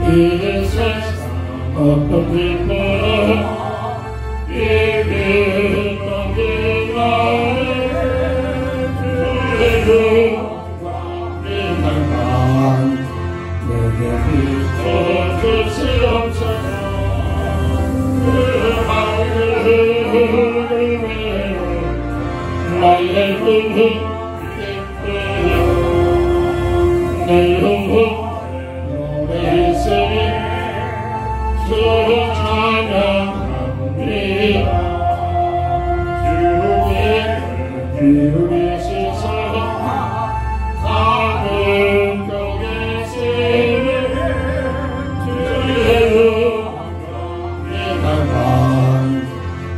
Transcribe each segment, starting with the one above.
이 세상 어떤 기쁨 이기 너의 나의 주의 영광 내게 비춰주시옵소서. 그 하늘을 나의 눈이 내 영혼 노래소리 주를 찬양합니다. 주의 기울이시소 하늘 거기시니 주의 영광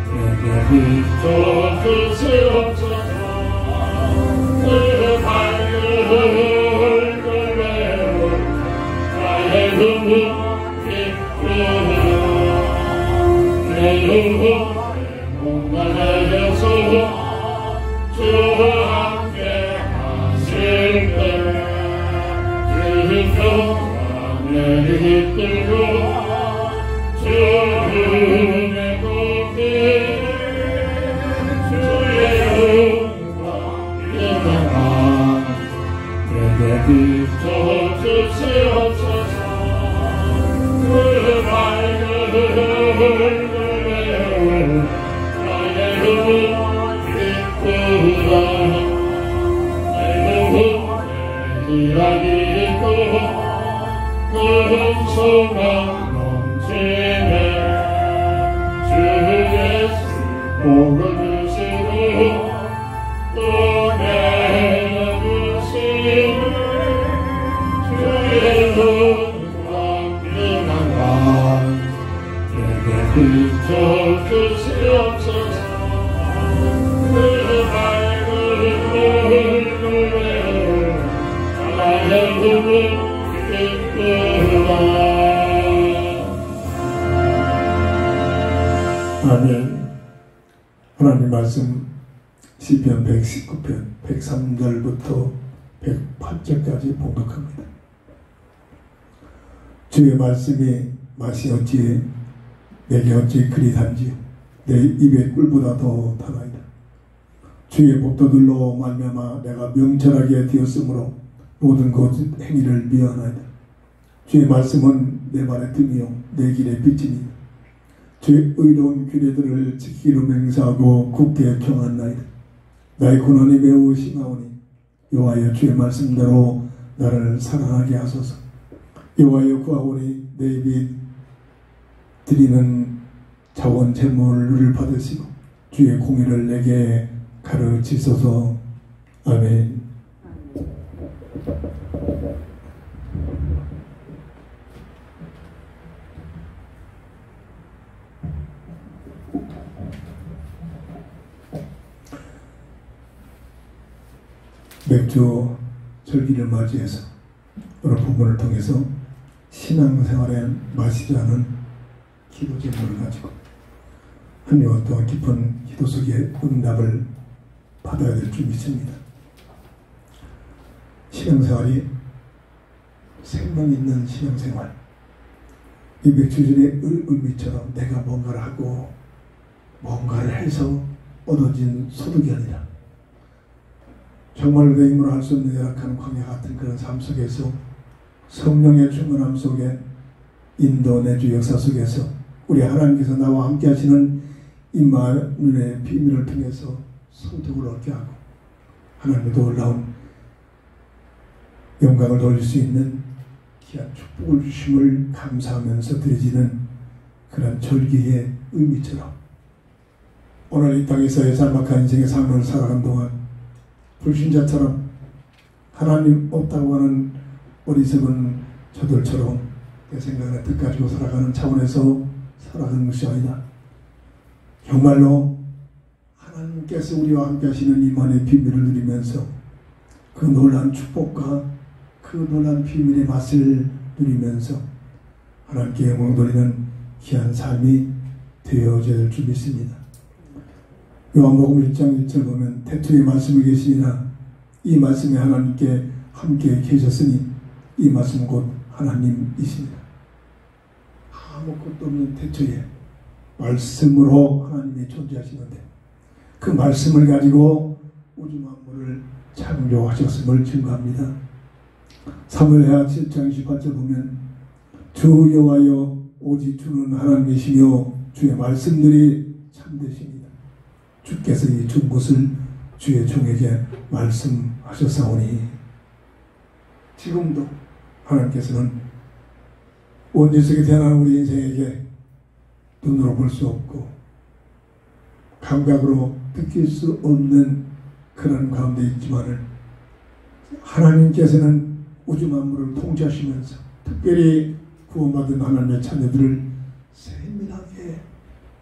내게 비춰주시옵소서. 그 하늘을 내 영혼 공간에서 주와 함께 하실 때 그리고 하늘이 뜨고 주의 고기 주의 영광 내게 비춰주시옵소서. 그 밝은 나의 영혼 기쁘다. 내 영혼 일하기 있고 큰 소망 넘치네. 주 예수 복을 주시고 또 내어주시네. 주의 비춰주시옵소서. 그 밝은 얼굴에 나의 눈을 기쁘다. 아멘. 하나님 말씀 시편 119편 103절부터 108절까지 봉독합니다. 주의 말씀이 맛이 어찌 내게 어찌 그리 단지요. 내 입의 꿀보다 더 달아이다. 주의 법도들로 말미암아 내가 명철하게 되었으므로 모든 것 행위를 미워하나이다. 주의 말씀은 내 발의 등이요 내 길의 빛이니 주의 의로운 규례들을 지키기로 맹세하고 굳게 경하나이다. 나의 고난이 매우 심하오니 여호와여 주의 말씀대로 나를 사랑하게 하소서. 여호와여 구하오니 내 입이 드리는 자원 제물을 받으시고 주의 공의를 내게 가르치소서. 아멘. 맥주 절기를 맞이해서 오늘 본문을 통해서 신앙생활에 마시지 않은 기도 제목을 가지고 한 주간 동안 깊은 기도 속에 응답을 받아야 될 줄 믿습니다. 신앙생활이 생명 있는 신앙생활, 이 맥주절의 의미처럼 내가 뭔가를 하고 뭔가를 해서 얻어진 소득이 아니라 정말 내 힘으로 할 수 없는 열악한 광야 같은 그런 삶 속에서 성령의 충만함 속에 인도 내주 역사 속에서 우리 하나님께서 나와 함께 하시는 임마누엘의 비밀을 통해서 소득을 얻게 하고 하나님의 놀라운 영광을 돌릴 수 있는 귀한 축복을 주심을 감사하면서 드려지는 그런 절기의 의미처럼 오늘 이 땅에서의 짤막한 인생의 삶을 살아가는 동안 불신자처럼 하나님 없다고 하는 어리석은 저들처럼 내 생각에 뜻 가지고 살아가는 차원에서 살아가는 것이 아니다. 정말로 하나님께서 우리와 함께 하시는 임한의 비밀을 누리면서 그 놀라운 축복과 그 놀라운 비밀의 맛을 누리면서 하나님께 영광 돌리는 귀한 삶이 되어져야 될 줄 믿습니다. 요한복음 1장 1절 보면 태초에 말씀이 계시니라. 이 말씀이 하나님께 함께 계셨으니 이 말씀은 곧 하나님이십니다. 아무것도 없는 태초에 말씀으로 하나님이 존재하시는데 그 말씀을 가지고 우주 만물을 창조하셨음을 증거합니다. 사무엘하 7장 28절 보면 주 여호와여 오직 주는 하나님이시며 주의 말씀들이 참되십니다. 주께서 이 준 것을 주의 종에게 말씀하셨사오니 지금도 하나님께서는 온 세상에 태어난 우리 인생에게 눈으로 볼 수 없고 감각으로 느낄 수 없는 그런 가운데 있지만은 하나님께서는 우주 만물을 통치하시면서 특별히 구원받은 하나님의 자녀들을 세밀하게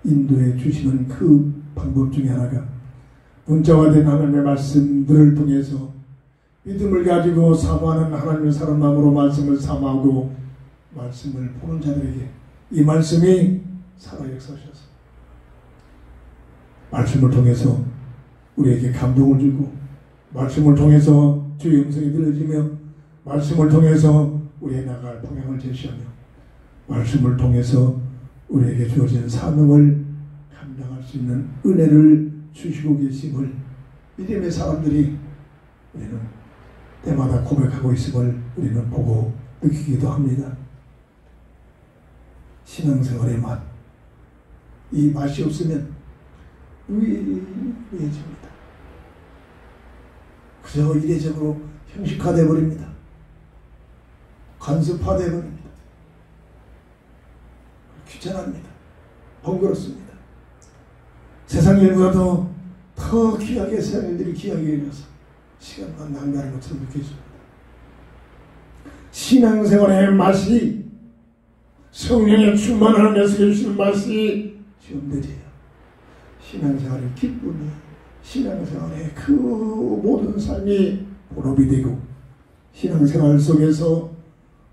인도해 주시는 그 방법 중에 하나가 문자화된 하나님의 말씀들을 통해서 믿음을 가지고 사모하는 하나님의 사람 마음으로 말씀을 사모하고 말씀을 보는 자들에게 이 말씀이 살아 역사하셔서 말씀을 통해서 우리에게 감동을 주고 말씀을 통해서 주의 음성이 들려지며 말씀을 통해서 우리의 나갈 방향을 제시하며 말씀을 통해서 우리에게 주어진 사명을 감당할 수 있는 은혜를 주시고 계심을 믿음의 사람들이 우리는 때마다 고백하고 있음을 우리는 보고 느끼기도 합니다. 신앙생활의 맛, 이 맛이 없으면 무의미해집니다. 그저 이례적으로 형식화되어 버립니다. 간섭화되어 버립니다. 귀찮합니다. 번거롭습니다. 세상 일보다도 더 귀하게 세상 일들이 귀하게 여겨서 시간만 낭비하는 것처럼 느껴집니다. 신앙생활의 맛이 성령의 충만하면서 주시는 맛이 시험되지요. 신앙생활의 기쁨이 신앙생활의 그 모든 삶이 본업이 되고 신앙생활 속에서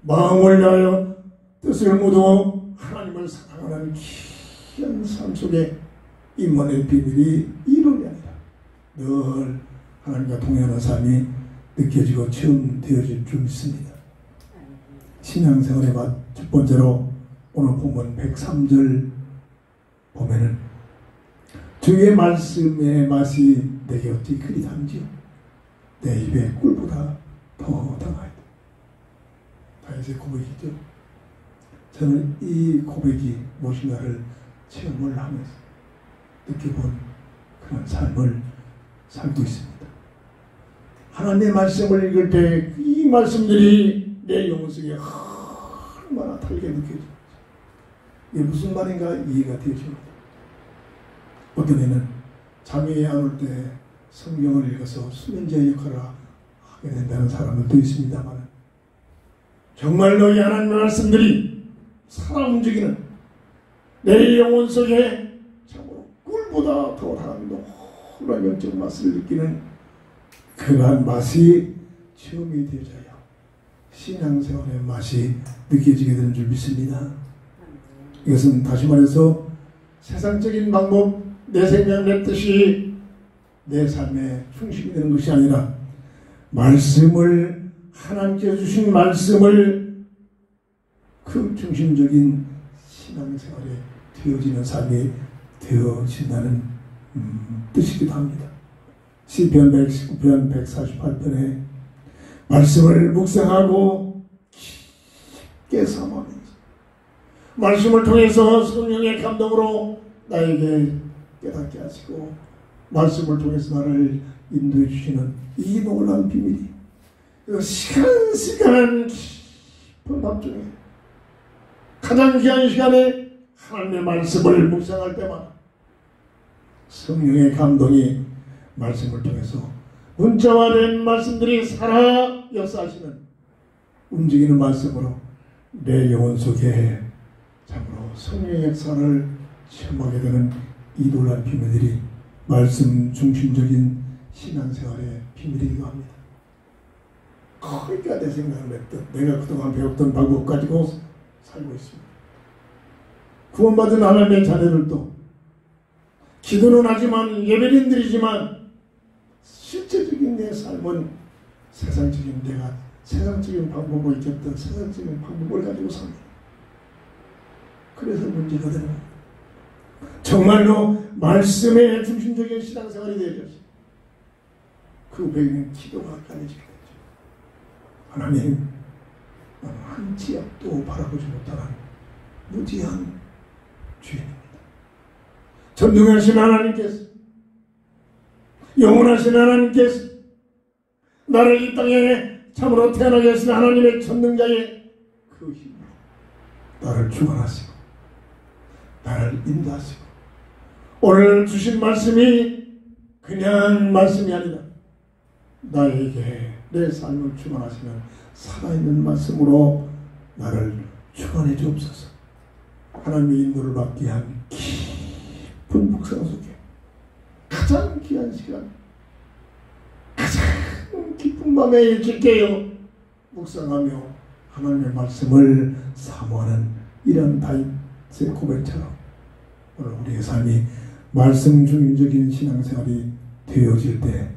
마음을 다하여 뜻을 모두 하나님을 사랑하는 귀한 삶 속에 임만의 비밀이 이론이 아니라 늘 하나님과 동행하는 삶이 느껴지고 체험되어질 줄 믿습니다. 신앙생활의 맛 첫 번째로 오늘 본문 103절 보면은 주의 말씀의 맛이 내게 어찌 그리 단지요 내 입에 꿀보다 더 달아있다. 다윗의 고백이죠. 저는 이 고백이 무엇인가를 체험을 하면서 느껴본 그런 삶을 살고 있습니다. 하나님의 말씀을 읽을 때 이 말씀들이 내 영혼 속에 얼마나 달게 느껴집니다. 이게 무슨 말인가 이해가 되어집니다. 어떤 애는 잠이 안 올 때 성경을 읽어서 수면제의 역할을 하게 된다는 사람들도 있습니다만 정말로 이 하나님의 말씀들이 사람 움직이는 내 영혼 속에 참으로 꿀보다 더 달한 놀라운 영적 맛을 느끼는 그러한 맛이 체험이 되어져야 신앙생활의 맛이 느껴지게 되는 줄 믿습니다. 이것은 다시 말해서 세상적인 방법, 내 생각, 내 뜻이 내 삶에 충실이 되는 것이 아니라 말씀을 하나님께서 주신 말씀을 그 중심적인 신앙생활에 되어지는 삶이 되어진다는 뜻이기도 합니다. 시편 119편 148편에 말씀을 묵상하고 깊게 사모하면서 말씀을 통해서 성령의 감동으로 나에게 깨닫게 하시고 말씀을 통해서 나를 인도해 주시는 이 놀라운 비밀이 시간 깊은 밤중에 가장 귀한 시간에 하나님의 말씀을 묵상할 때마다 성령의 감동이 말씀을 통해서 문자화된 말씀들이 살아 역사하시는 움직이는 말씀으로 내 영혼 속에 참으로 성령의 역사를 체험하게 되는 이 놀라운 비밀들이 말씀 중심적인 신앙생활의 비밀이기도 합니다. 그러니까 내 생각을 했던 내가 그동안 배웠던 방법 가지고 살고 있습니다. 구원받은 하나님의 자녀들도 기도는 하지만 예배는 드리지만 실제적인 내 삶은 세상적인 내가 세상적인 방법으로 이겼던 세상적인 방법을 가지고 삽니다. 그래서 문제가 되는 겁니다. 정말로 말씀의 중심적인 신앙생활이 되어졌어요. 그 배경은 기도가 깔려지게 되죠. 하나님, 나는 한 치 앞도 바라보지 못하는 무지한 죄인입니다. 전능하신 하나님께서, 영원하신 하나님께서 나를 이 땅에 참으로 태어나게 하신 하나님의 전능자의 그 힘으로 나를 주관하시고 나를 인도하시고 오늘 주신 말씀이 그냥 말씀이 아니라 나에게 내 삶을 주관하시는 살아있는 말씀으로 나를 주관해 주옵소서. 하나님의 인도를 받게 한 깊은 묵상 속에 가장 귀한 시간, 가장 깊은 밤에 일찍 깨어 묵상하며 하나님의 말씀을 사모하는 이런 다윗의 고백처럼 오늘 우리의 삶이 말씀 중심적인 신앙생활이 되어질 때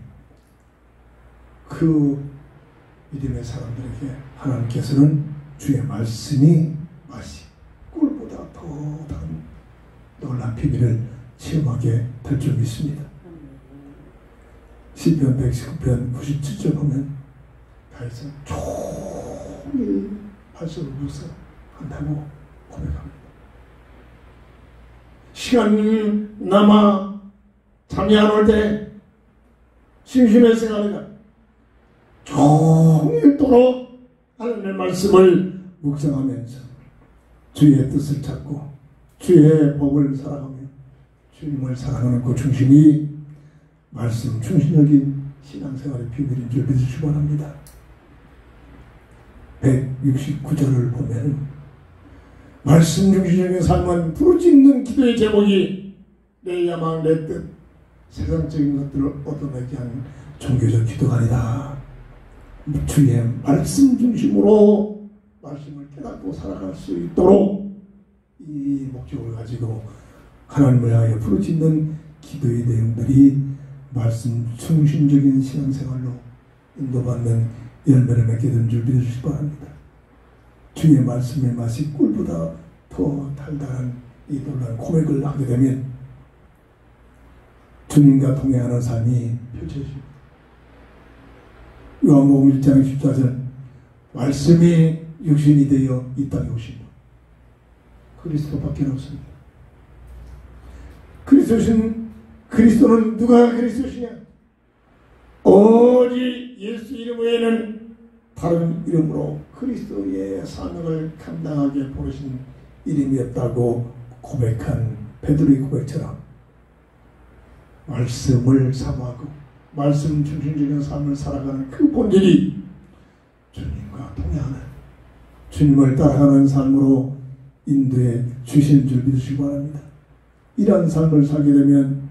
그 믿음의 사람들에게 하나님께서는 주의 말씀이 마치 꿀보다 더 다른 놀란 비밀을 체험하게 될 줄 믿습니다. 시편 119편 97절 보면 다윗은 종일 말씀을 묵상한다고 고백합니다. 시간 남아 잠이 안 올 때 심심해 생각합니다. 종일토록 하나님의 말씀을 묵상하면서 주의 뜻을 찾고 주의 법을 살아가며 주님을 사랑하는 그 중심이 말씀 중심적인 신앙생활의 비밀인 줄 믿으시기 바랍니다. 169절을 보면 말씀 중심적인 삶은 부르짖는 기도의 제목이 내 야망 내 뜻 세상적인 것들을 얻어내기 위한 종교적 기도가 아니다. 주의 말씀 중심으로 말씀을 깨닫고 살아갈 수 있도록 이 목적을 가지고 하나님을 향하여 부르짖는 기도의 내용들이 말씀 중심적인 신앙생활로 인도받는 열매를 맺게 된 줄 믿으시기 바랍니다. 주의 말씀의 맛이 꿀보다 더 달달한 이 놀라운 고백을 하게 되면 주님과 동행하는 삶이 펼쳐집니다. 요한복음 1장 14절 말씀이 육신이 되어 이 땅에 오신 분 그리스도밖에 없습니다. 그리스도는 누가 그리스도시냐? 오직 예수 이름 외에는 다른 이름으로 그리스도의 사명을 감당하게 부르신 이름이 없다고 고백한 베드로의 고백처럼 말씀을 사모하고 말씀 중심적인 삶을 살아가는 그 본질이 주님과 동행하는 주님을 따라가는 삶으로 인도해 주신 줄 믿으시기 바랍니다. 이러한 삶을 살게 되면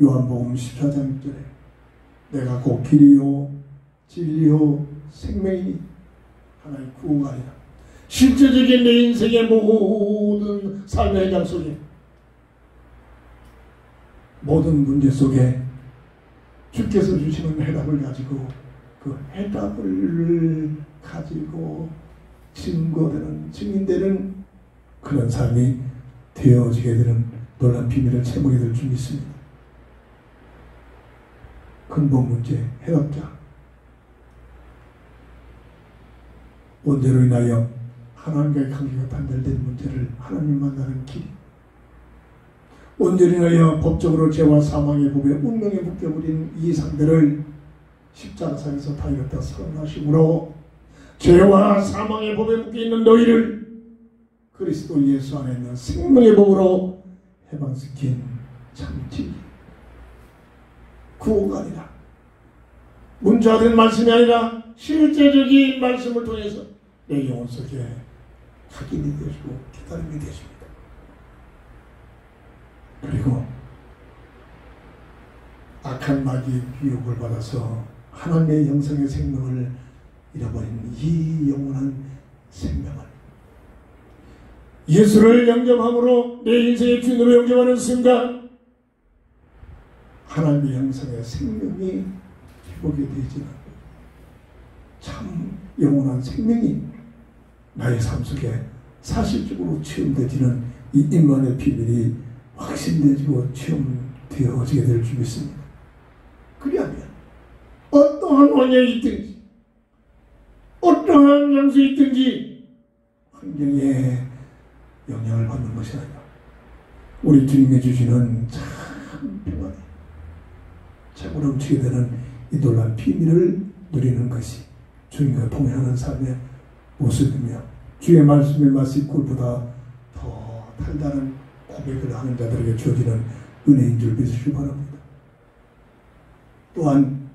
요한복음 14장 6절에 내가 곧 길이요 진리요 생명이니 하나의 구호가 아니라 실제적인 내 인생의 모든 삶의 현장 속에 모든 문제 속에 주께서 주시는 해답을 가지고 그 해답을 가지고 증거되는 증인되는 그런 삶이 되어지게 되는 놀란 비밀을 체험하게 될 줄 믿습니다. 근본 문제 해답자 원죄로 인하여 하나님과의 관계가 단절된 문제를 하나님 만나는 길 원죄로 인하여 법적으로 죄와 사망의 법에 운명에 묶여버린 이 상대를 십자가상에서 다 이뤘다 선하심으로 죄와 사망의 법에 묶여있는 너희를 그리스도 예수 안에 있는 생명의 법으로 해방시킨 참지 구호가 아니라 문자된 말씀이 아니라 실제적인 말씀을 통해서 내 영혼 속에 확인이 되시고 기다림이 되십니다. 그리고 악한 마귀의 유혹을 받아서 하나님의 영성의 생명을 잃어버린 이 영원한 생명을 예수를 영접함으로 내 인생의 주인으로 영접하는 순간 하나님의 형상의 생명이 회복이 되지는 참 영원한 생명이 나의 삶 속에 사실적으로 체험되지는 이 임만의 비밀이 확신되지고 체험되어지게 될 줄 믿습니다. 그리하면 어떠한 환경이 있든지 어떠한 장소에 있든지 환경에 영향을 받는 것이 아니라 우리 주님이 주시는 참 평안이 차고 넘치게 되는 이 놀라운 비밀을 누리는 것이 주님과 동행하는 삶의 모습이며 주의 말씀의 맛이 꿀보다 더 달달한 고백을 하는 자들에게 주어지는 은혜인 줄 믿으시기 바랍니다. 또한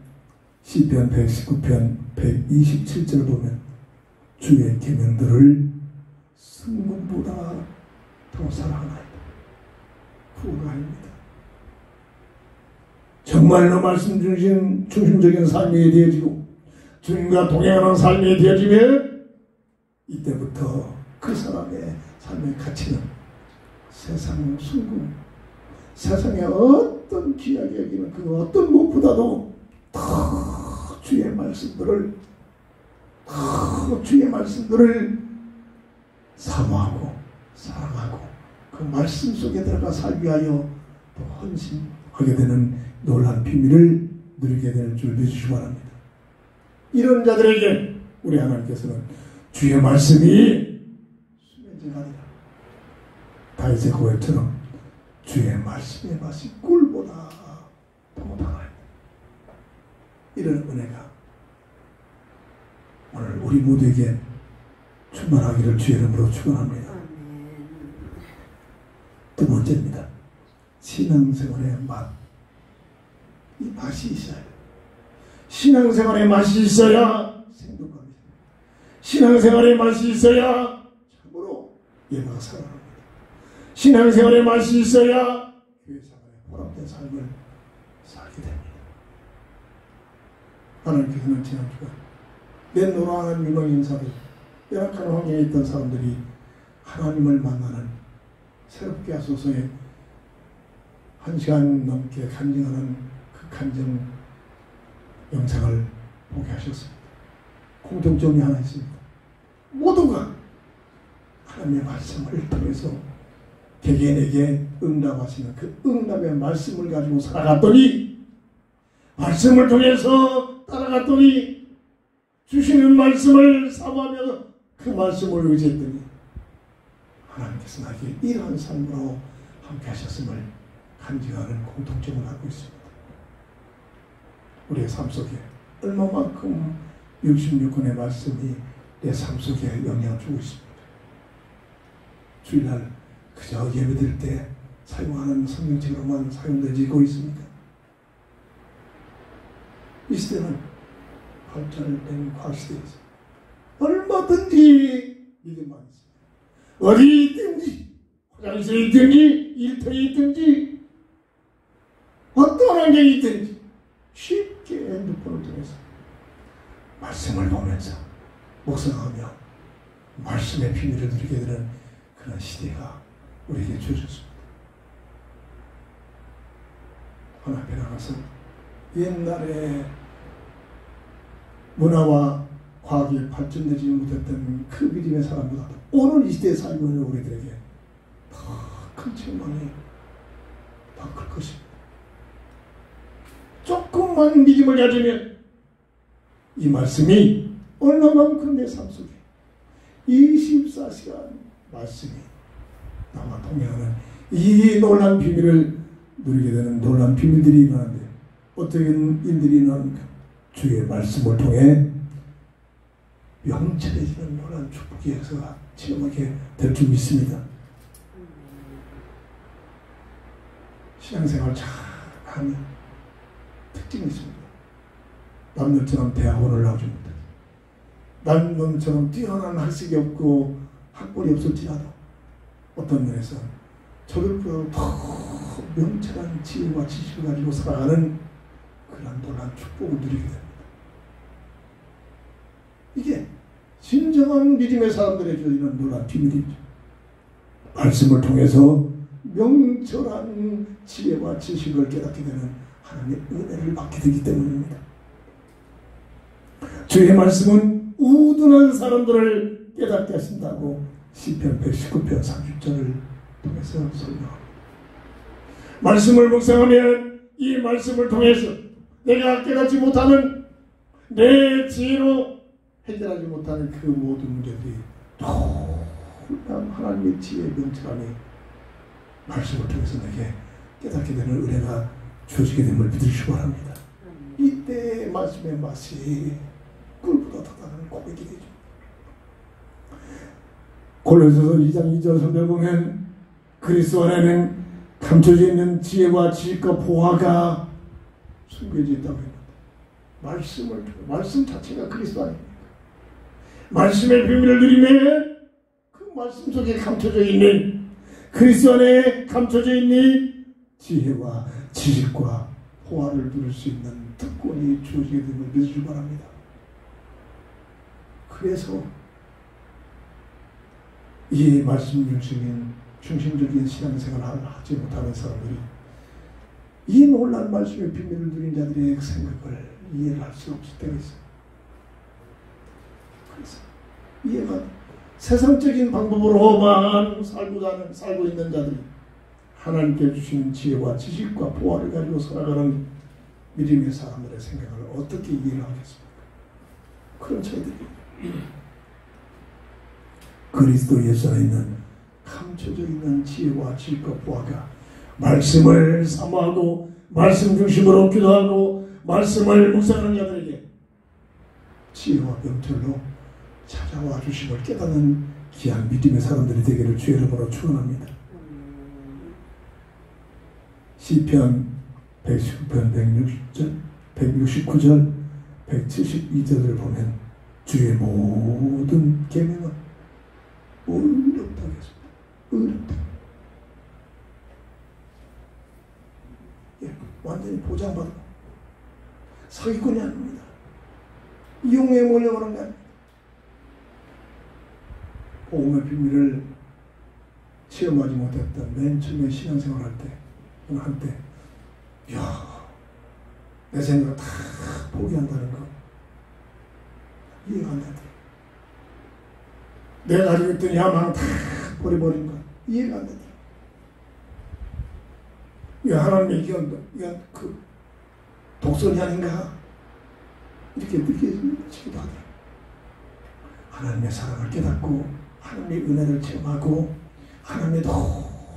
시편 119편 127절을 보면 주의 계명들을 승금보다 더 사랑하나이다. 구호가 아닙니다. 정말로 말씀 중심적인 삶이 되어지고 주님과 동행하는 삶이 되어지면 이때부터 그 사람의 삶의 가치는 세상 순금, 세상의 어떤 귀하게 여기는 그 어떤 무엇보다도 더 주의 말씀들을 사모하고 사랑하고 그 말씀 속에 들어가 살기 위하여 또 헌신하게 되는 놀라운 비밀을 누리게 될 줄 믿으시기 바랍니다. 이런 자들에게 우리 하나님께서는 주의 말씀이 수면제가니라. 다윗의 고백처럼 주의 말씀의 맛이 꿀보다 더 달아요. 이런 은혜가 오늘 우리 모두에게 충만하기를 주의 이름으로 축원합니다. 두 번째입니다. 신앙생활의 맛. 이 맛이 있어야 돼요. 신앙생활의 맛이 있어야 생동감이 됩니다. 신앙생활의 맛이 있어야 참으로 예배가 살아납니다. 신앙생활의 맛이 있어야 교회생활에 보람된 삶을 살게 됩니다. 하나님께서는 지난주간 넷노라하는 유명 인사들, 열악한 환경에 있던 사람들이 하나님을 만나는 새롭게 하소서의 1시간 넘게 간증하는 그 간증 영상을 보게 하셨습니다. 공통점이 하나 있습니다. 모두가 하나님의 말씀을 통해서 개개인에게 응답하시는 그 응답의 말씀을 가지고 살아갔더니, 말씀을 통해서 따라갔더니, 주시는 말씀을 사모하며 그 말씀을 의지했더니 하나님께서 나에게 이러한 삶으로 함께 하셨음을 간증하는 공통점을 갖고 있습니다. 우리의 삶 속에 얼마만큼 66권의 말씀이 내 삶 속에 영향을 주고 있습니다. 주일날 그저 예배드릴 때 사용하는 성경책으로만 사용되고 있습니까? 이 시대는 발전된 과시대에서 얼마든지 믿음만 있습니다. 어디 있든지, 화장실에 있든지, 일터에 있든지, 어떤 환경이 있든지 쉽게 핸드폰을 통해서 말씀을 보면서 묵상하며 말씀의 비밀을 누리게 되는 그런 시대가 우리에게 주어졌습니다. 하나 앞에 나가서 옛날에 문화와 과학이 발전되지 못했던 그 믿음의 사람보다도 오늘 이 시대에 살고 있는 우리들에게 더 큰 책망이 더 클 것입니다. 조금만 믿음을 가지면 이 말씀이 얼마만큼 내 삶 속에 24시간 말씀이 나와 동행하는 이 놀라운 비밀을 누리게 되는 놀라운 비밀들이 일어나는데, 어떤 일들이 일어납니까? 주의 말씀을 통해 명철해지는 놀라운 축복에서 체험하게 될 줄 믿습니다. 신앙생활 잘 하면 특징이 있습니다. 남들처럼 대학원을 나오지 못해요. 남들처럼 뛰어난 학식이 없고 학벌이 없을지라도 어떤 면에서 저들보다 더 명철한 지혜와 지식을 가지고 살아가는 그런 놀라운 축복을 누리게 됩니다. 이게 진정한 믿음의 사람들에게 주어지는 놀라운 비밀이죠. 말씀을 통해서 명철한 지혜와 지식을 깨닫게 되는 하나님의 은혜를 받게 되기 때문입니다. 주의 말씀은 우둔한 사람들을 깨닫게 하신다고 시편 119편 30절을 통해서 설명합니다. 말씀을 묵상하면 이 말씀을 통해서 내가 깨닫지 못하는 내 지혜로 해결하지 못하는 그 모든 문제들이 놀라운 하나님의 지혜의 명철함이 말씀을 통해서 내게 깨닫게 되는 은혜가 주어지게 됨을 믿으시기 바랍니다. 이때 말씀의 맛이 꿀보다 더 나는 고백이 되죠. 골로새서 2장 2절 설명 보면 그리스도 안에는 감춰져 있는 지혜와 지식과 보화가 숨겨져 있다고 합니다. 말씀 자체가 그리스도 아닙니까? 말씀의 비밀을 누리며 그 말씀 속에 감춰져 있는 그리스도 안에 감춰져 있는 지혜와 지식과 보화를 누릴 수 있는 특권이 주어지게 됨을 믿으시기 바랍니다. 그래서 이 말씀 중심적인 신앙생활을 하지 못하는 사람들이 이 놀라운 말씀의 비밀을 누린 자들의 생각을 이해를 할 수 없을 때가 있어요. 그래서 이해가 세상적인 방법으로만 살고 있는 자들이 하나님께 주신 지혜와 지식과 보화를 가지고 살아가는 믿음의 사람들의 생각을 어떻게 이해를 하겠습니까? 그런 차이들이 그리스도 예수 안에 있는 감춰져 있는 지혜와 지식과 보화가 말씀을 사모하고 말씀 중심으로 기도하고 말씀을 묵상하는 자들에게 지혜와 명철로 찾아와 주심을 깨닫는 귀한 믿음의 사람들이 되기를 주의 이름으로 축원합니다. 시편 119편 169절 172절을 보면 주의 모든 계명은 의롭다고 했습니다. 의롭다. 예, 완전히 보장받은 사기꾼이 아닙니다. 이용에 몰려오는 게 아닙니다. 복음의 비밀을 체험하지 못했던 맨 처음에 신앙생활 할 때 한때 내 생각을 다 포기한다는 거 이해가 안 되더라. 내가 가지고 있던 야망 다 버려버린 거 이해가 안 되더라. 하나님의 이건 그 독선이 아닌가 이렇게 느껴지기도 하더라. 하나님의 사랑을 깨닫고 하나님의 은혜를 체험하고 하나님의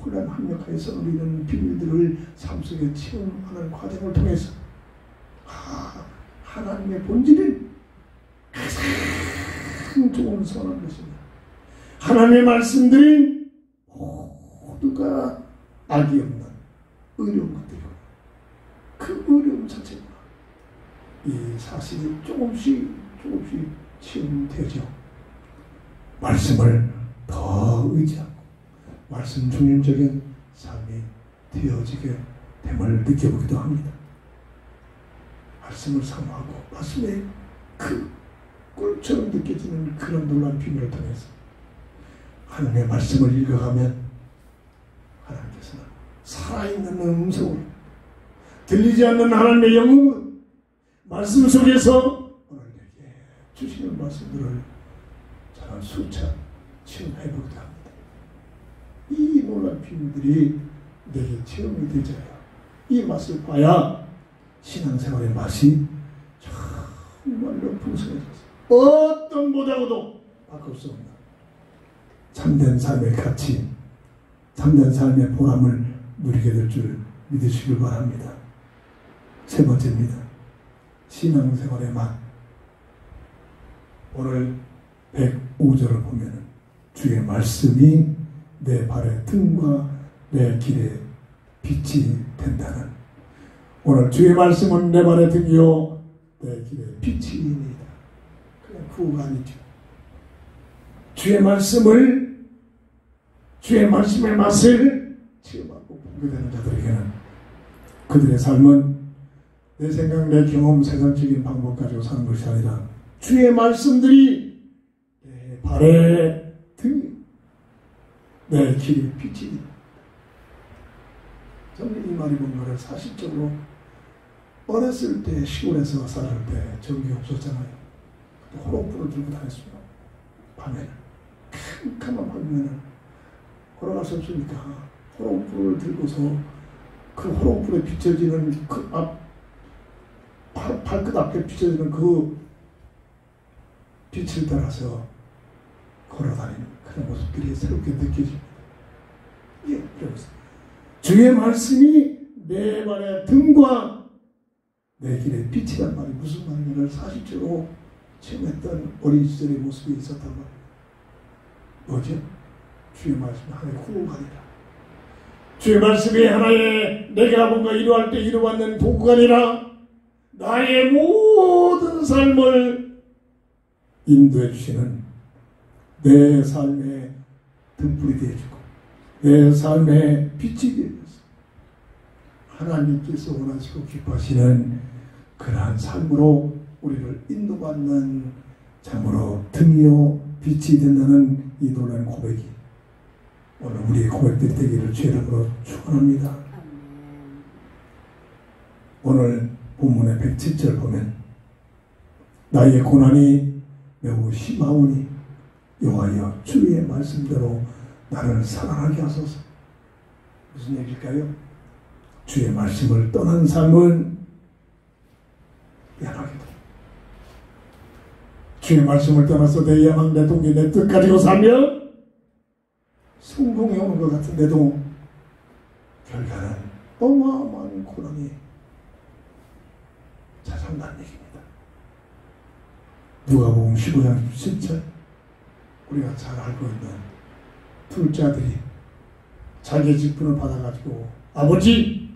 놀라운 합력하여서 우리는 비밀들을 삶 속에 체험하는 과정을 통해서 하나님의 본질은 가장 좋은 선한 것입니다. 하나님의 말씀들은 모두가 악이 없는 의로운 것들이고 그 의로움 자체가 이 사실이 조금씩 체험되죠. 말씀을 더 의지하고 말씀 중심적인 삶이 되어지게 됨을 느껴보기도 합니다. 말씀을 사모하고 말씀의 그 꿀처럼 느껴지는 그런 놀라운 비밀을 통해서 하나님의 말씀을 읽어가면 하나님께서는 살아있는 음성으로 들리지 않는 하나님의 영음으로 말씀 속에서 오늘에게 주시는 말씀들을 저는 수차 체험해보기도 합니다. 이 놀라운 비밀들이 내게 체험이 되잖아요. 이 맛을 봐야 신앙생활의 맛이 정말로 풍성해졌어요. 어떤 보자고도 바꿀 수 없는 참된 삶의 가치, 참된 삶의 보람을 누리게 될 줄 믿으시길 바랍니다. 세 번째입니다. 신앙생활의 맛. 오늘 105절을 보면 주의 말씀이 내 발의 등과 내 길의 빛이 된다는, 오늘 주의 말씀은 내 발의 등이요 내 길의 빛이니이다. 그냥 구호가 아니죠. 주의 말씀의 맛을 체험하고 보게 되는 자들에게는 그들의 삶은 내 생각, 내 경험, 세상적인 방법 가지고 사는 것이 아니라 주의 말씀들이 내 발의 등, 내 길의 빛이. 저는 이 말이 뭔가를 사실적으로 어렸을 때 시골에서 살을 때 전기 없었잖아요. 호롱불을 들고 다녔습니다. 밤에는 캄캄한 밤이면은 걸어갈 수 없으니까 호롱불을 들고서 그 호롱불에 비춰지는 그 발끝 앞에 비춰지는 그 빛을 따라서 걸어다니는 그런 모습들이 새롭게 느껴집니다. 예, 그래서 주의 말씀이 내 발의 등과 내 길의 빛이란 말이 무슨 말인가를 사실적으로 체험했던 어린 시절의 모습이 있었단 말이에요. 뭐죠? 주의 말씀이 하나의 구호가니라. 주의 말씀이 하나의 내가 뭔가 이루할 때 이루받는 도구가 아니라 나의 모든 삶을 인도해 주시는 내 삶의 등불이 되어주고 내 삶의 빛이 되어줘서 하나님께서 원하시고 기뻐하시는 그러한 삶으로 우리를 인도받는 참으로 등이요 빛이 된다는 이 놀라운 고백이 오늘 우리의 고백들이 되기를 주의 이름으로 축원합니다. 오늘 본문의 107절 보면 나의 고난이 매우 심하오니 여호와여 주의 말씀대로 나를 사랑하게 하소서. 무슨 얘기일까요? 주의 말씀을 떠난 삶은 미안하게도 주의 말씀을 떠나서 내 야망, 내 동기, 내 뜻 가지고 살면 성공해 오는 것 같은데도 결과는 어마어마한 고난이 찾아온다는 얘기입니다. 누가복음 15장 17절 우리가 잘 알고 있는 둘째 아들이 자기의 직분을 받아가지고 아버지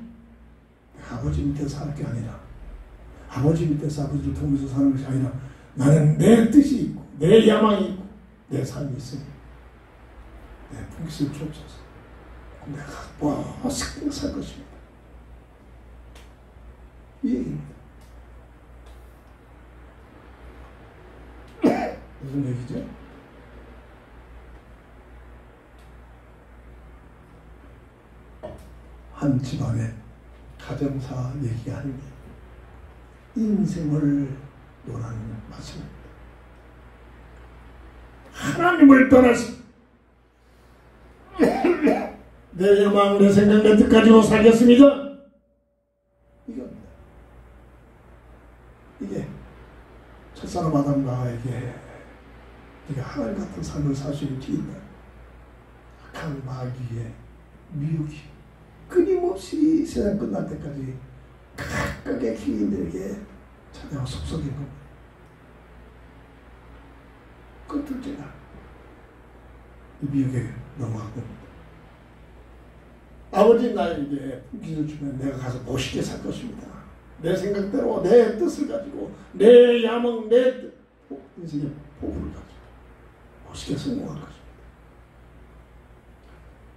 밑에서 살 게 아니라 아버지 밑에서 아버지를 통해서 사는 것이 아니라 나는 내 뜻이 있고 내 야망이 있고 내 삶이 있으니 내 풍기를 주옵소서. 내가 멋있게 살 것입니다. 이 얘기입니다. 무슨 얘기죠? 한 집안의 가정사 얘기가 아닙니다. 인생을 논하는 말씀입니다. 하나님을 떠나서 내 야망, 내 생각, 내 뜻 가지고 살겠습니다. 이겁니다. 이게 첫사람 아담과에게 네가 하나님 같은 삶을 살 수 있는지 있나? 악한 마귀의 미혹이 끊임없이 세상 끝날 때까지 각각의 기인들에게 찾아와 속삭인 겁니다. 그 둘째가 이 미혹에 넘어간 겁니다. 아버지 나에게 풍기를 주면 내가 가서 멋있게 살 것입니다. 내 생각대로 내 뜻을 가지고 내 야망, 내 인생의 포부를 가지고 멋있게 성공할 것입니다.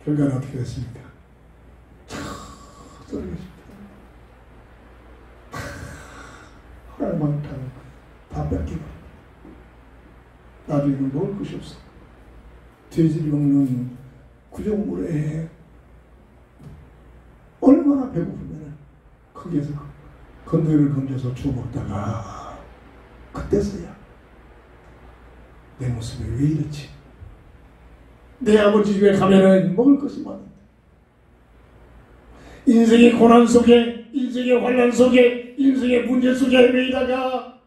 결과는 어떻게 됐습니까? 하나님만큼 다 뺏기고 나중에는 먹을 것이 없어. 돼지를 먹는 구정물에 얼마나 배고프면 거기에서 건더기를 건져서 주워 먹다가 그때서야 내 모습이 왜 이렇지? 내 아버지 집에 가면은 먹을 것이 많은데 인생의 고난 속에 인생의 환난 속에 인생의 문제 속에 헤매이다가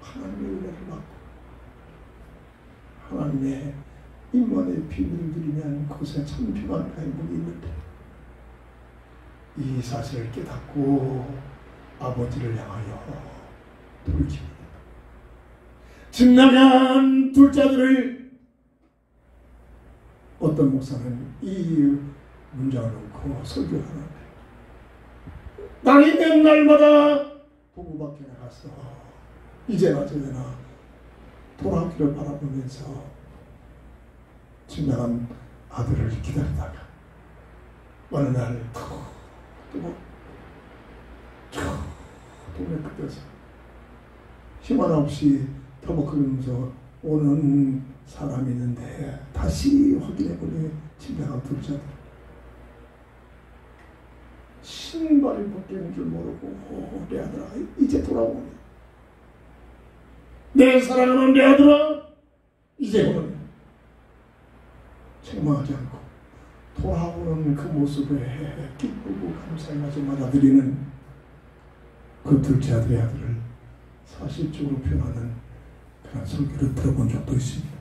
하나님의 은혜를 받고 하나님의 임만의 비밀을 드리면 그것에 참 평안과 행복이 있는데 이 사실을 깨닫고 아버지를 향하여 돌집니다. 집 나간 둘째들을 어떤 목사는 이 문장을 놓고 설교를 하는데 날 있는 날마다 보고밖에 나가서 이제나 저제나 돌아오기를 바라보면서 집 나간 아들을 기다리다가 어느 날 동네 끝에서 힘 하나 없이 터벅거리면서 오는 사람이 있는데 다시 확인해보니 집 나간 둘째 아들 신발이 벗기는 줄 모르고 내 아들아 이제 돌아오네. 내 사랑하는 내 아들아 이제 오네. 책망하지 않고 돌아오는 그 모습에 기쁘고 감사하면서 맞아들이는 그 둘째 아들의 아들을 사실적으로 표현하는 그런 설교를 들어본 적도 있습니다.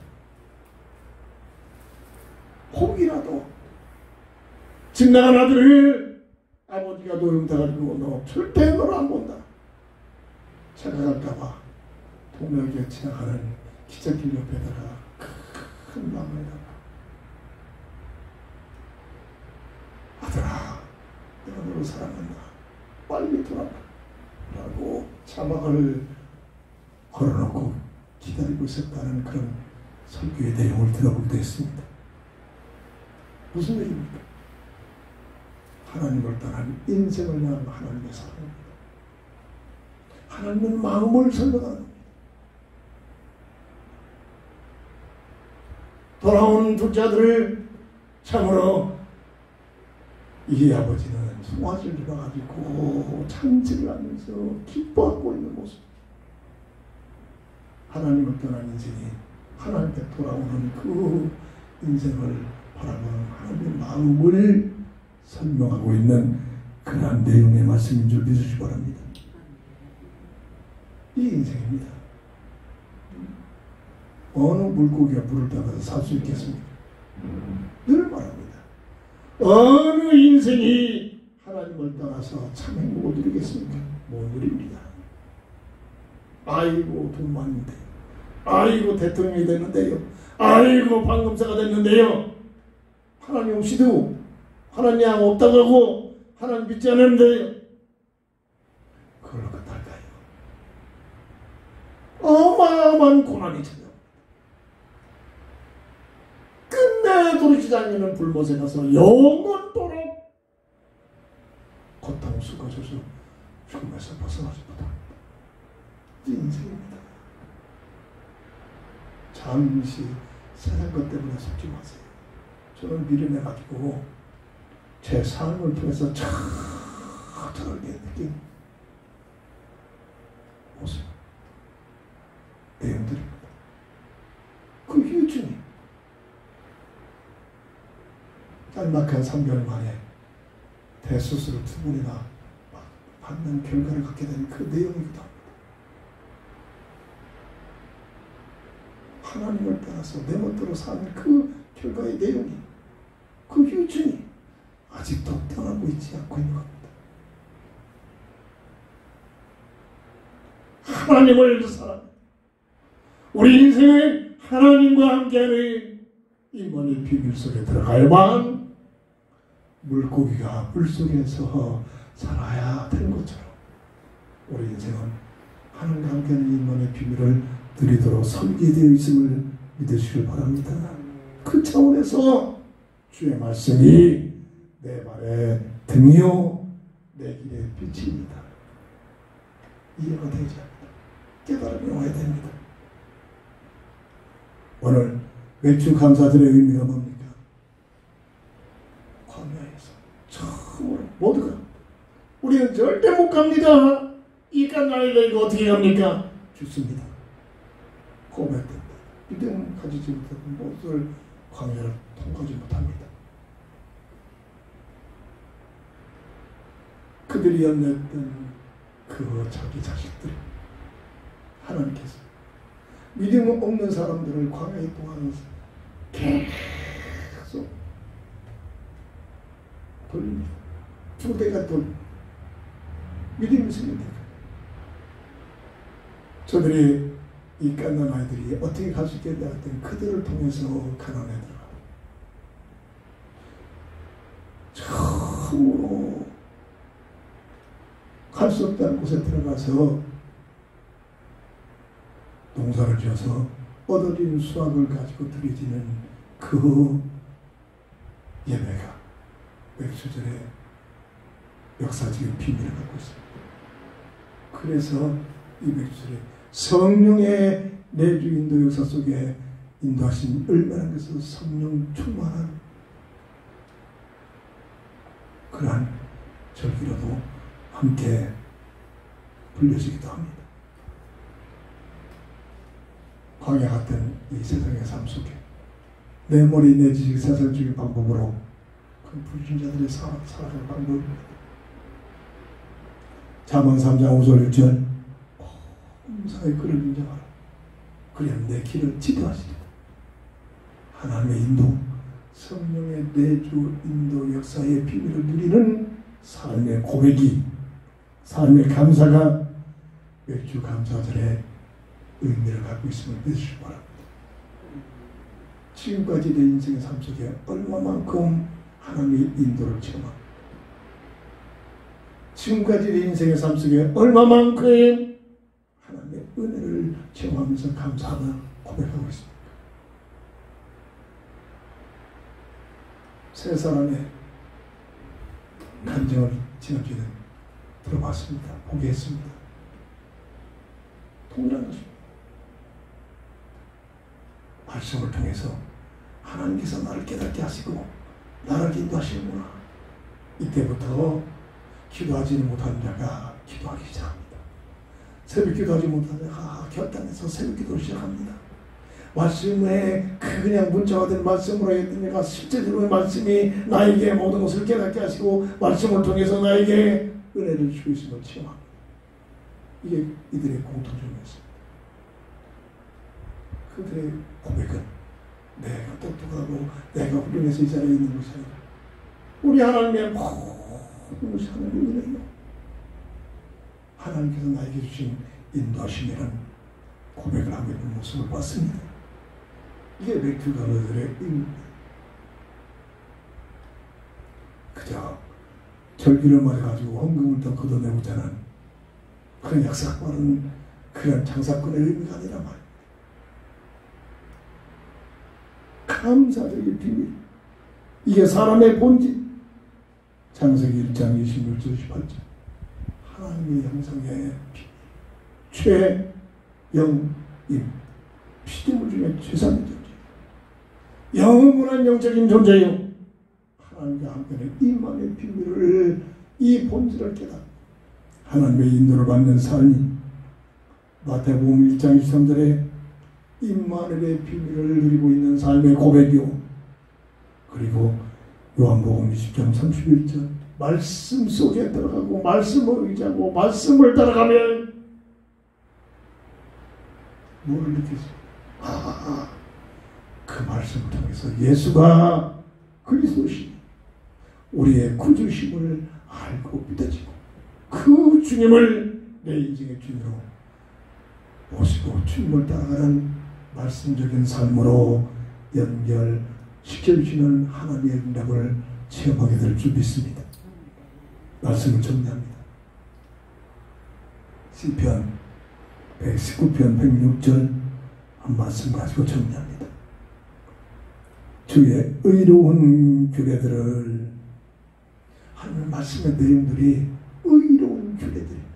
혹이라도 집 나간 아들을 아버지가 노름다가지고 너 절대 너를 안 본다 생각할까봐 동묘에 지나가는 기찻길 옆에다가 큰 나무에다가 아들아 내가 너를 사랑한다 빨리 돌아와 라고 자막을 걸어놓고 기다리고 있었다는 그런 설교의 내용을 들어보기도 했습니다. 무슨 얘기입니까? 하나님을 떠난 인생을 향한 하나님의 사랑입니다. 하나님은 마음을 설명하는 겁니다. 돌아온 둘째 아들을 참으로 이 아버지는 송아지를 들어가지고 찬치를 하면서 기뻐하고 있는 모습. 하나님을 떠난 인생이 하나님께 돌아오는 그 인생을 바라보는 하나님의 마음을 설명하고 있는 그러한 내용의 말씀인 줄 믿으시기 바랍니다. 이 인생입니다. 어느 물고기가 물을 따라서 살 수 있겠습니까? 늘 말합니다. 어느 인생이 하나님을 떠나서 참 행복을 누리겠습니까? 못 누립니다. 아이고 돈 많은데, 아이고 대통령이 됐는데요, 아이고 방금사가 됐는데요, 하나님 없이도 하나님 없다고 하고 하나님 믿지 않는데 그걸 어떡할까요? 어마어마한 고난이 찾아옵니다. 끝내 돌이키지 않는 불못에 가서 영원토록 고통스러워져서 죽음에서 벗어나지 못합니다. 이 인생입니다. 잠시 세상 것 때문에 속지 마세요. 저는 미련해가지고 제 삶을 통해서 저렇게 느낀 모습, 내용들입니다. 그 후유증이 짤막한 3개월 만에 대수술을 2번이나 받는 결과를 갖게 된 그 내용이기도 합니다. 하나님을 따라서 내 멋대로 산 그 결과의 내용이, 그 후유증이 아직도 떠나고 있지 않고 있는 겁니다. 하나님을 사랑합니다. 우리 인생은 하나님과 함께하는 임원의 비밀 속에 들어가야만 물고기가 물속에서 살아야 되는 것처럼 우리 인생은 하나님과 함께하는 임원의 비밀을 누리도록 설계되어 있음을 믿으시길 바랍니다. 그 차원에서 주의 말씀이 내 발에 등이요 내 길에 빛입니다. 이해가 되지 않는다. 깨달음이 와야 됩니다. 오늘 맥주 감사절의 의미가 뭡니까? 광야에서 처음으로 모두가 우리는 절대 못 갑니다. 이 깐나이를 이거 어떻게 갑니까? 죽습니다. 고백됩니다. 믿음 가지지 못하는 모두를 광야를 통과하지 못합니다. 그들이 연냈던 그 자기 자식들 하나님께서 믿음 없는 사람들을 광야에 동안 계속 돌립니다. 2대가 돌립니다. 믿음이 생깁니다. 저들이 이 깐난 아이들이 어떻게 갈 수 있겠냐 했더니 그들을 통해서 가나안에 들어갑니다. 처음으로 갈 수 없다는 곳에 들어가서 농사를 지어서 얻어진 수확을 가지고 드려지는 그 예배가 맥주절의 역사적인 비밀을 갖고 있습니다. 그래서 이 맥주절의 성령의 내주 인도 역사 속에 인도하신 얼마나 그래서 성령 충만한 그러한 절기로도 함께 불려지기도 합니다. 광야 같은 이 세상의 삶 속에 내 머리 내 지식 세상적인 방법으로 그 불신자들의 살아가는 방법입니다. 잠언 3장 5절 6절 범사의 그를 인정하라. 그리하면 내 길을 지도하시리라. 하나님의 인도, 성령의 내주 인도 역사의 비밀을 누리는 삶의 고백이, 삶의 감사가 맥주 감사절의 의미를 갖고 있음을 믿으시기 바랍니다. 지금까지 내 인생의 삶 속에 얼마만큼 하나님의 인도를 체험합니다. 지금까지 내 인생의 삶 속에 얼마만큼 하나님의 은혜를 체험하면서 감사하며 고백하고 있습니다. 세 사람의 간증을 지난주에 들어봤습니다. 보게 했습니다. 동일한 것입니다. 말씀을 통해서 하나님께서 나를 깨닫게 하시고 나를 인도하시는구나. 이때부터 기도하지는 못하는 자가 기도하기 시작합니다. 새벽 기도하지 못하는 자가 결단해서 새벽 기도를 시작합니다. 말씀에 그냥 문자가 된 말씀으로 내가 실제적으로 말씀이 나에게 모든 것을 깨닫게 하시고 말씀을 통해서 나에게 은혜를 주고 있음을 체험합니다. 이게 이들의 공통점이었습니다. 그들의 고백은 내가 똑똑하고 내가 훌륭해서 이 자리에 있는 것이 아니라 우리 하나님의 모든 것이 하나님의 은혜요. 하나님께서 나에게 주신 인도하심이라는 고백을 하고 있는 모습을 봤습니다. 이게 맥주 가로들의 의미입니다. 그저 절기를 맞아가지고 헌금을 더 걷어내고자 하는 그런 약삭빠른 그런 장사꾼의 의미가 아니라 말입니다. 감사적인 비밀. 이게 사람의 본질. 창세기 1장 26절 28절. 하나님의 형상의 비밀. 최영임. 피조물 중에 최상의 존재. 영원한 영적인 존재요. 하나님과 함께는 이만의 비밀을, 이 본질을 깨닫고 하나님의 인도를 받는 삶이 마태복음 1장 23절에 임마누엘의 비밀을 누리고 있는 삶의 고백이요. 그리고 요한복음 20장 31절 말씀 속에 들어가고 말씀을 의지하고 말씀을 따라가면 뭐를 느끼죠? 그 말씀을 통해서 예수가 그리스도시니 우리의 구주심을 알고 믿어지고 그 주님을 내 인생의 주님으로 모시고 주님을 따라가는 말씀적인 삶으로 연결시켜주시는 하나님의 응답을 체험하게 될 줄 믿습니다. 말씀을 정리합니다. 시편 119편 106절 한 말씀 가지고 정리합니다. 주의 의로운 규례들을, 하나님의 말씀의 내용들이 의로운 규례들입니다.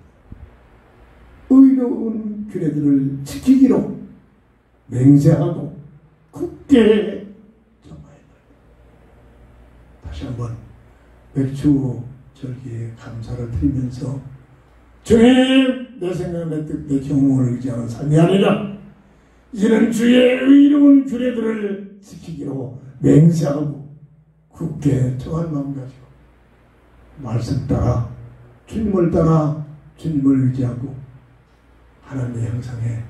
의로운 규례들을 지키기로 맹세하고 굳게 정하였다. 다시 한번 맥주 절기에 감사를 드리면서 주님, 내 생각, 내 뜻, 내 경험을 의지하는 삶이 아니라 이는 주의 의로운 규례들을 지키기로 맹세하고 굳게 정한 마음 가지고 말씀 따라 주님을 따라 주님을 의지하고 하나님의 형상에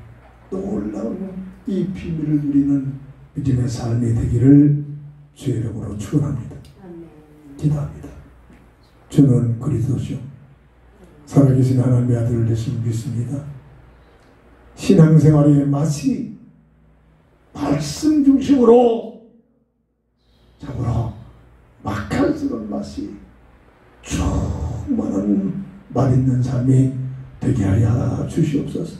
놀라운 이 비밀을 누리는 믿음의 삶이 되기를 주의 이름으로 축원합니다. 기도합니다. 주는 그리스도시요 살아계신 하나님의 아들을 되심을 믿습니다. 신앙생활의 맛이 말씀 중심으로 참으로 막간스러운 맛이 충만한 맛있는 삶이 되게 하여 주시옵소서.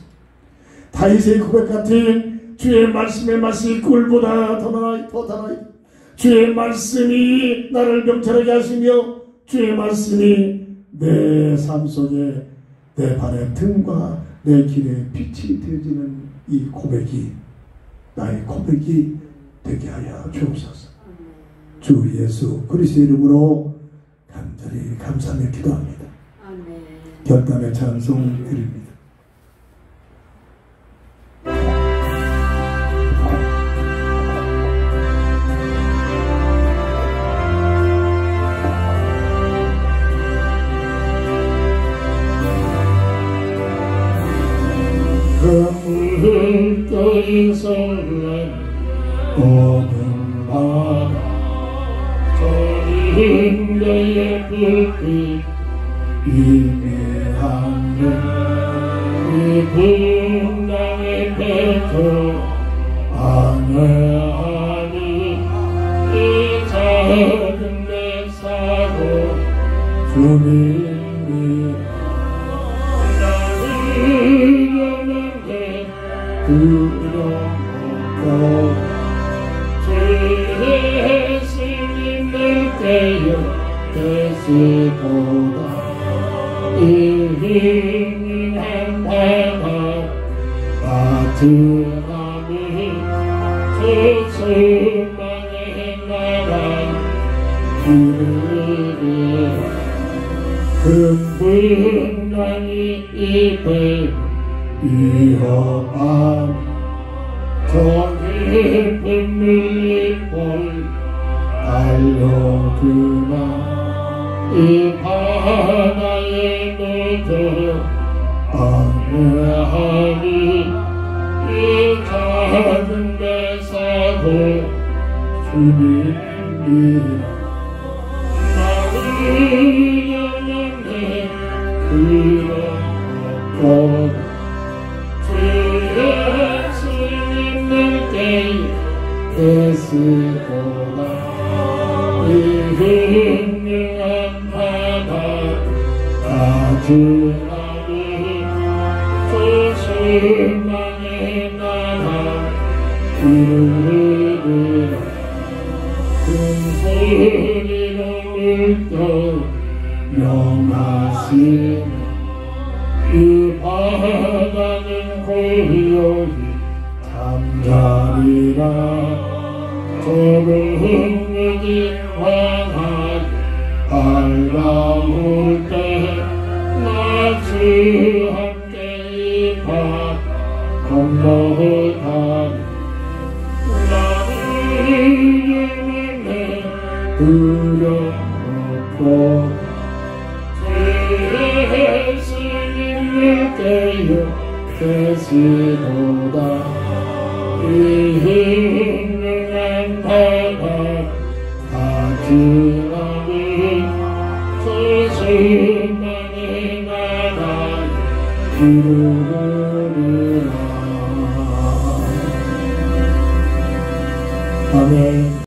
다윗의 고백 같은 주의 말씀의 맛이 꿀보다 더 달아요. 주의 말씀이 나를 명철하게 하시며 주의 말씀이 내 삶 속에 내 발의 등과 내 길에 빛이 되어지는 이 고백이 나의 고백이 되게 하여 주옵소서. 주 예수 그리스도의 이름으로 간절히 감사하며 기도합니다. 아멘. 결단의 찬송 드립니다. 물결이 설레 오는 바다 저린 데의 불빛 희미한 깊은 땅의 배터 안외하니 이 작은 내 사고 주님이 나를 영원히 두렵고 주의 스님을 깨어 계시보다 이민한 바다 아트함이 주수만의 나라 이르리 큰 분량이 입에 위협한 저 깊은 물리볼 달려드나 이 바다에 묻어 안내하니 이 작은 배사고 주님이 나를 영원히 그렇고 주의 스님을 계시보다 이 흉흉한 바다 가증하니 주수만의 나라 이르리라 큰 소리로 물떠 명하신 이 바다는 고요히 잠자리라 저를 환한 알라올 때 나주 함께 이 밭 건너간 나를 영원히 두렵고 주의 스님을 깨어 계시도다 이 흉흉한 바다 가증하니 주수만의 나라 이르리라. 아멘.